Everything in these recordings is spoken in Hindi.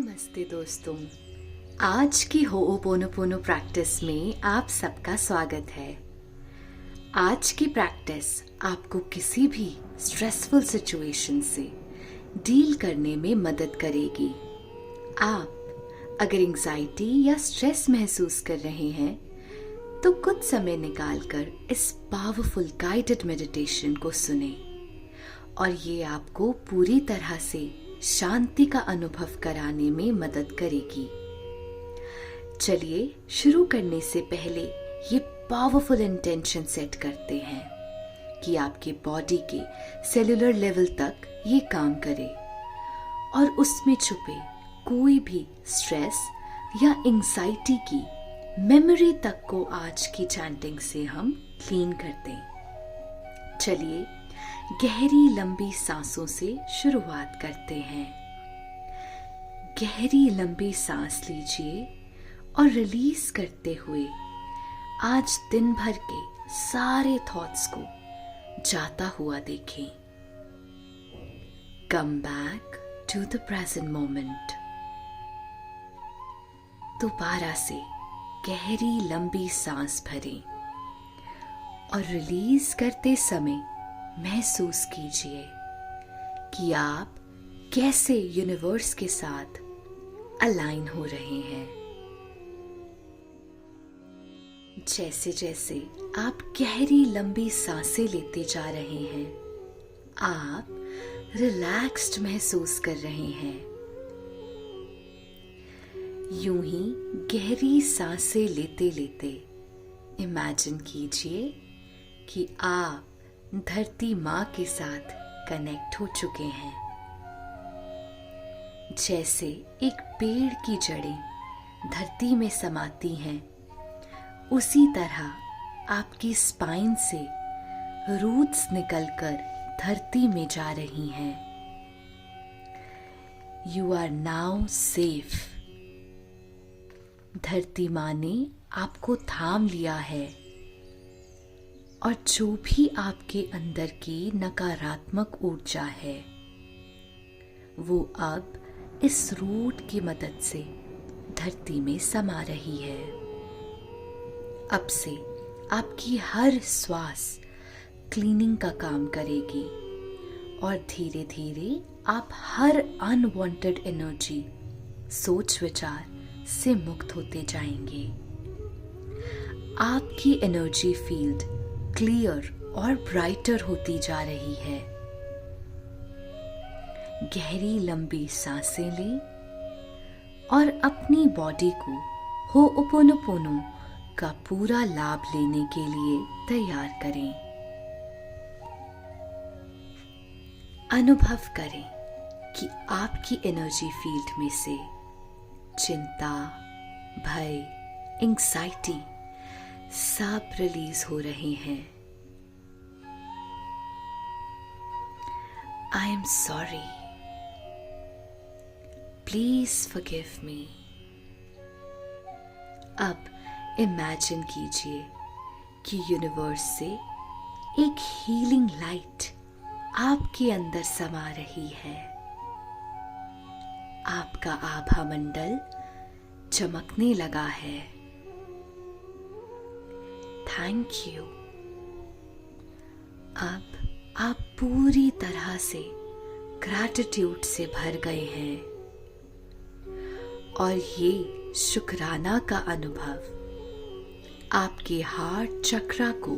नमस्ते दोस्तों। आज की होओपोनोपोनो प्रैक्टिस में आप सबका स्वागत है। आज की प्रैक्टिस आपको किसी भी स्ट्रेसफुल सिचुएशन से डील करने में मदद करेगी। आप अगर एंजाइटी या स्ट्रेस महसूस कर रहे हैं तो कुछ समय निकालकर इस पावरफुल गाइडेड मेडिटेशन को सुने और ये आपको पूरी तरह से शांति का अनुभव कराने में मदद करेगी। चलिए शुरू करने से पहले ये पावरफुल इंटेंशन सेट करते हैं कि आपके बॉडी के सेलुलर लेवल तक ये काम करे और उसमें छुपे कोई भी स्ट्रेस या एंजाइटी की मेमोरी तक को आज की चैंटिंग से हम क्लीन कर दें। चलिए गहरी लंबी सांसों से शुरुआत करते हैं। गहरी लंबी सांस लीजिए और रिलीज करते हुए आज दिन भर के सारे थॉट्स को जाता हुआ देखें। Come back to the present moment. दोबारा से गहरी लंबी सांस भरें और रिलीज करते समय महसूस कीजिए कि आप कैसे यूनिवर्स के साथ अलाइन हो रहे हैं। जैसे जैसे आप गहरी लंबी सांसें लेते जा रहे हैं, आप रिलैक्स्ड महसूस कर रहे हैं। यूं ही गहरी सांसें लेते लेते इमेजिन कीजिए कि आप धरती माँ के साथ कनेक्ट हो चुके हैं। जैसे एक पेड़ की जड़ें धरती में समाती हैं, उसी तरह आपकी स्पाइन से रूट्स निकलकर धरती में जा रही हैं। You are now safe. धरती माँ ने आपको थाम लिया है और जो भी आपके अंदर की नकारात्मक ऊर्जा है वो अब इस रूट की मदद से धरती में समा रही है। अब से आपकी हर श्वास क्लीनिंग का काम करेगी और धीरे धीरे आप हर अनवांटेड एनर्जी, सोच विचार से मुक्त होते जाएंगे। आपकी एनर्जी फील्ड क्लियर और ब्राइटर होती जा रही है। गहरी लंबी सांसें लें और अपनी बॉडी को होओपोनोपोनो का पूरा लाभ लेने के लिए तैयार करें। अनुभव करें कि आपकी एनर्जी फील्ड में से चिंता, भय, एंजाइटी सब रिलीज हो रहे हैं। I am sorry. Please forgive me. अब इमेजिन कीजिए कि यूनिवर्स से एक हीलिंग लाइट आपके अंदर समा रही है। आपका आभा मंडल चमकने लगा है। Thank you. अब आप पूरी तरह से ग्रैटिट्यूड से भर गए हैं और ये शुक्राना का अनुभव आपके हार्ट चक्रा को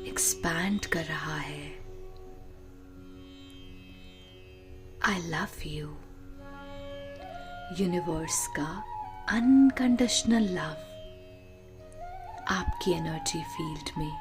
एक्सपैंड कर रहा है। आई लव यू। यूनिवर्स का अनकंडीशनल लव आपकी एनर्जी फील्ड में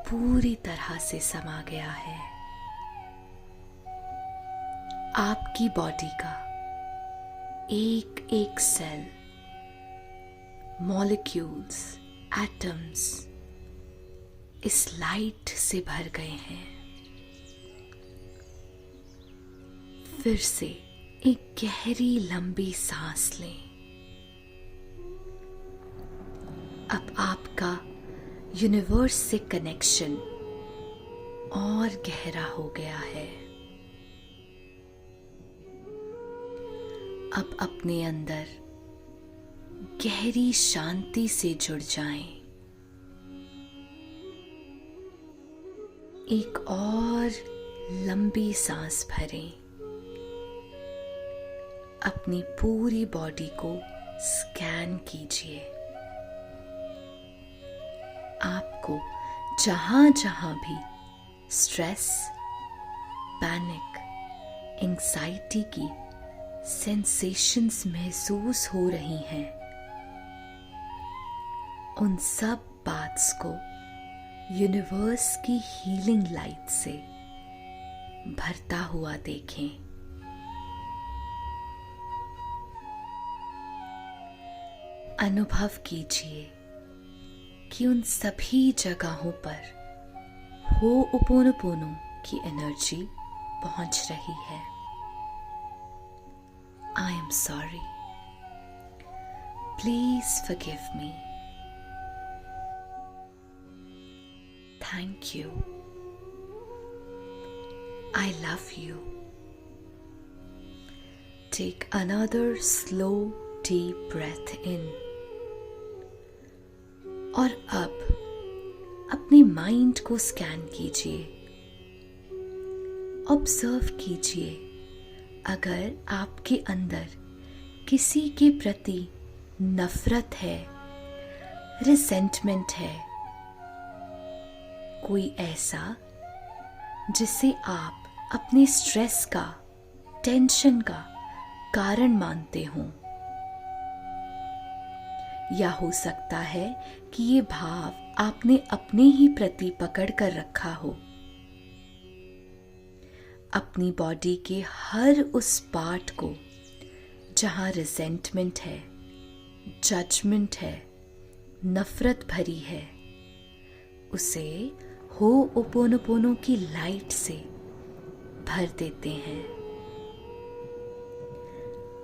पूरी तरह से समा गया है। आपकी बॉडी का एक एक सेल, मॉलिक्यूल्स, एटम्स इस लाइट से भर गए हैं। फिर से एक गहरी लंबी सांस लें। अब आपका यूनिवर्स से कनेक्शन और गहरा हो गया है। अब अपने अंदर गहरी शांति से जुड़ जाएं। एक और लंबी सांस भरें। अपनी पूरी बॉडी को स्कैन कीजिए। आपको जहां जहां भी स्ट्रेस, पैनिक, एंजाइटी की सेंसेशंस महसूस हो रही हैं, उन सब पार्ट्स को यूनिवर्स की हीलिंग लाइट से भरता हुआ देखें। अनुभव कीजिए कि उन सभी जगहों पर हो'ओपोनोपोनो की एनर्जी पहुंच रही है। I am sorry. Please forgive me. Thank you. I love you. Take another slow, deep breath in. और अब अपनी माइंड को स्कैन कीजिए। ऑब्जर्व कीजिए अगर आपके अंदर किसी के प्रति नफरत है, रिसेंटमेंट है, कोई ऐसा जिसे आप अपने स्ट्रेस का, टेंशन का कारण मानते हों, या हो सकता है कि ये भाव आपने अपने ही प्रति पकड़ कर रखा हो। अपनी बॉडी के हर उस पार्ट को जहां रिजेंटमेंट है, जजमेंट है, नफरत भरी है, उसे हो'ओपोनोपोनो की लाइट से भर देते हैं।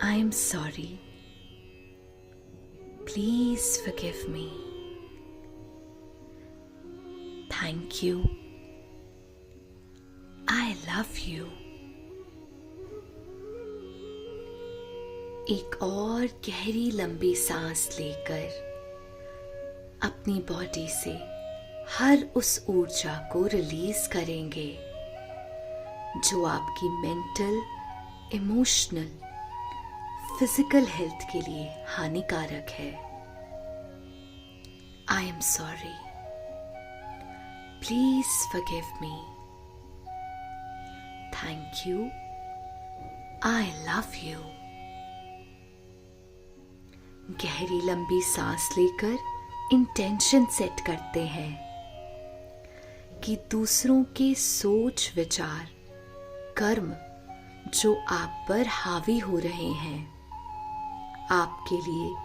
आई am sorry, please forgive me. Thank you. I love you. एक और गहरी लंबी सांस लेकर अपनी बॉडी से हर उस ऊर्जा को रिलीज करेंगे जो आपकी मेंटल, इमोशनल, फिजिकल हेल्थ के लिए हानिकारक है। I am sorry, please forgive me. Thank you, I love you. गहरी लंबी सांस लेकर इंटेंशन सेट करते हैं कि दूसरों के सोच, विचार, कर्म जो आप पर हावी हो रहे हैं, आपके लिए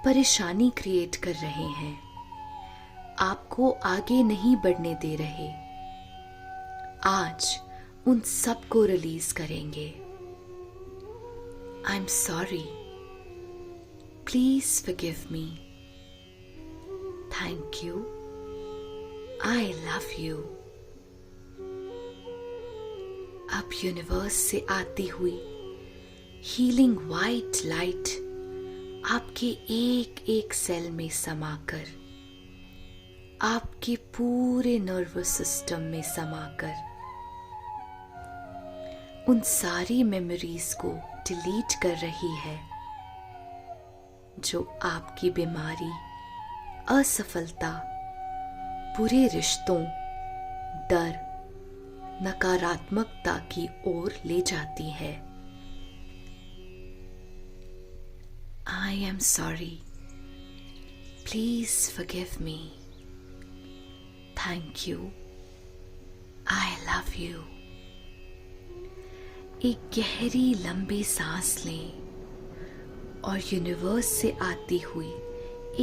परेशानी क्रिएट कर रहे हैं, आपको आगे नहीं बढ़ने दे रहे, आज उन सब को रिलीज करेंगे। आई am sorry, please forgive me. Thank you, I love you. अब यूनिवर्स से आती हुई हीलिंग वाइट लाइट आपके एक एक सेल में समाकर, आपके पूरे नर्वस सिस्टम में समाकर उन सारी मेमोरीज को डिलीट कर रही है जो आपकी बीमारी, असफलता, बुरे रिश्तों, डर, नकारात्मकता की ओर ले जाती है। I am sorry. Please forgive me. Thank you. I love you. एक गहरी लंबी सांस लें और यूनिवर्स से आती हुई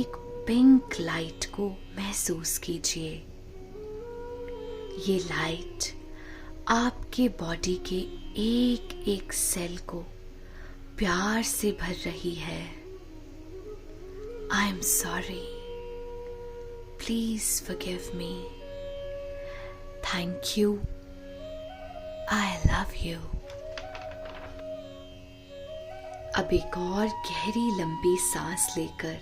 एक पिंक लाइट को महसूस कीजिए। ये लाइट आपके बॉडी के एक एक सेल को प्यार से भर रही है। I am sorry, please forgive me. Thank you, I love you. अब एक और गहरी लंबी सांस लेकर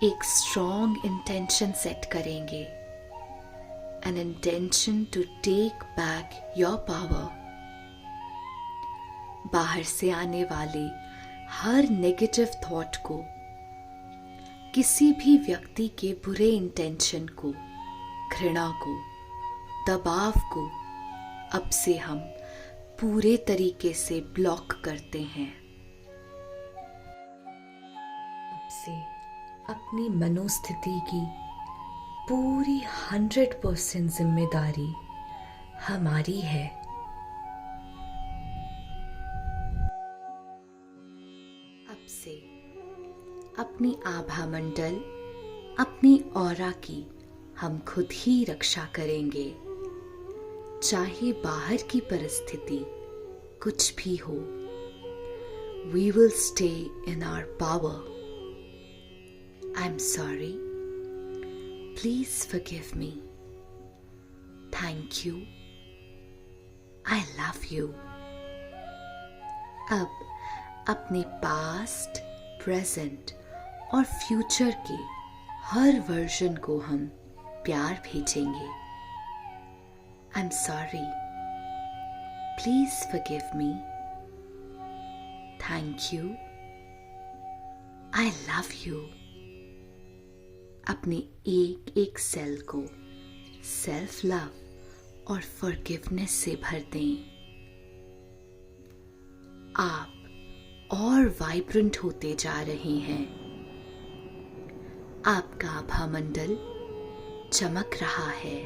एक स्ट्रॉन्ग इंटेंशन सेट करेंगे। An intention to take back your power. बाहर से आने वाले हर नेगेटिव थॉट को, किसी भी व्यक्ति के बुरे इंटेंशन को, घृणा को, दबाव को अब से हम पूरे तरीके से ब्लॉक करते हैं। अब से अपनी मनोस्थिति की पूरी 100% जिम्मेदारी हमारी है। अब से अपनी आभा मंडल, अपनी ऑरा की हम खुद ही रक्षा करेंगे, चाहे बाहर की परिस्थिति कुछ भी हो। We will stay in our power. I'm sorry. Please forgive me. Thank you. I love you. अब अपने पास्ट, प्रेजेंट और फ्यूचर के हर वर्जन को हम प्यार भेजेंगे। I'm sorry. Please forgive me. Thank you. I love you. अपने एक एक सेल को सेल्फ लव और फॉरगिवनेस से भर दें। आप और वाइब्रेंट होते जा रहे हैं। आपका आभा मंडल चमक रहा है।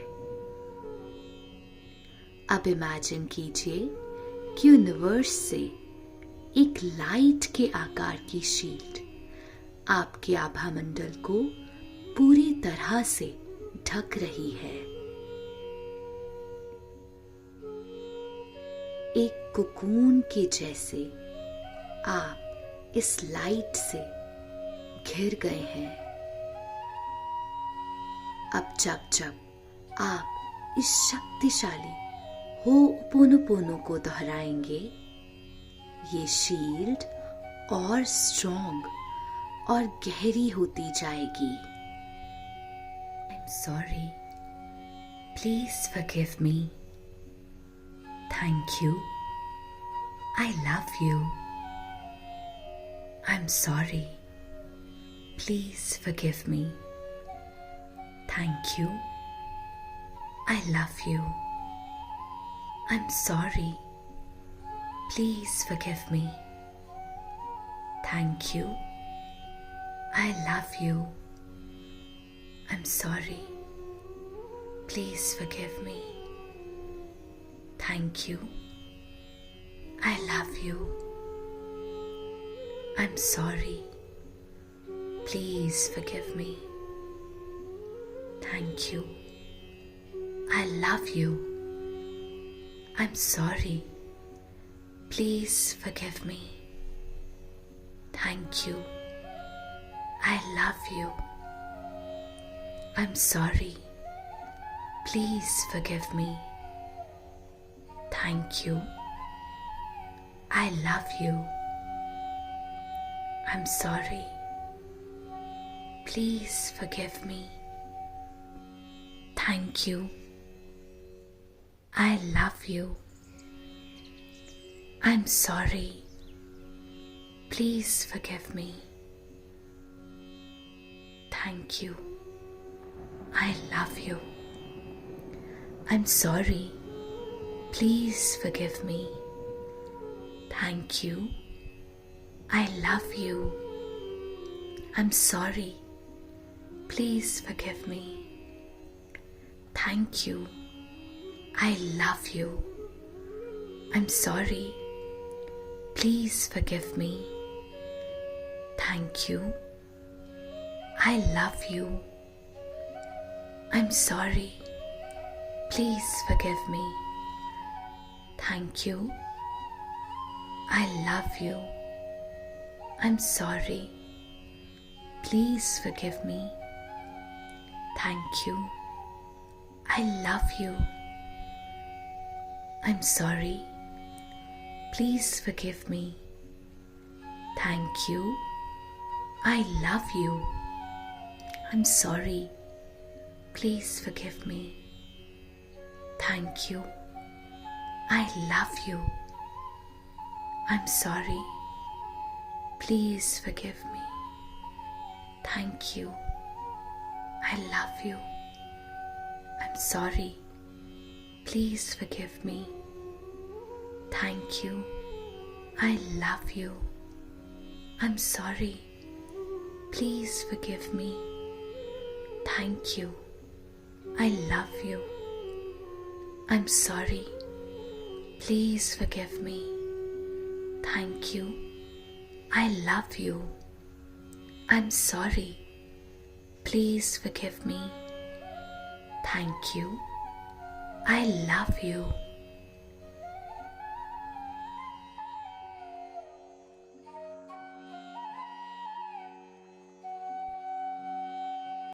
अब इमेजिन कीजिए कि यूनिवर्स से एक लाइट के आकार की शील्ड आपके आभा मंडल को पूरी तरह से ढक रही है। एक कोकून के जैसे आप इस लाइट से घिर गए हैं। अब जब जब आप इस शक्तिशाली हो'ओपोनोपोनो को दोहराएंगे, ये शील्ड और स्ट्रॉन्ग और गहरी होती जाएगी। I'm sorry. Please forgive me. Thank you. I love you. I'm sorry. Please forgive me. Thank you. I love you. I'm sorry. Please forgive me. Thank you. I love you. I'm sorry. Please forgive me. Thank you. I love you. I'm sorry. Please forgive me. Thank you. I love you. I'm sorry. Please forgive me. Thank you. I love you. I'm sorry. Please forgive me. Thank you. I love you. I'm sorry. Please forgive me. Thank you. I love you. I'm sorry. Please forgive me. Thank you. I love you. I'm sorry. Please forgive me. Thank you. I love you. I'm sorry. Please forgive me. Thank you. I love you. I'm sorry. Please forgive me. Thank you. I love you. I'm sorry. Please forgive me. Thank you. I love you. I'm sorry. Please forgive me. Thank you. I love you. I'm sorry. Please forgive me. Thank you. I love you. I'm sorry. Please forgive me. Thank you. I love you. I'm sorry. Please forgive me. Thank you. I love you. I'm sorry. Please forgive me. Thank you. I love you. I'm sorry. Please forgive me. Thank you. I love you. I'm sorry. Please forgive me. Thank you. I love you. I'm sorry. Please forgive me. Thank you. I love you.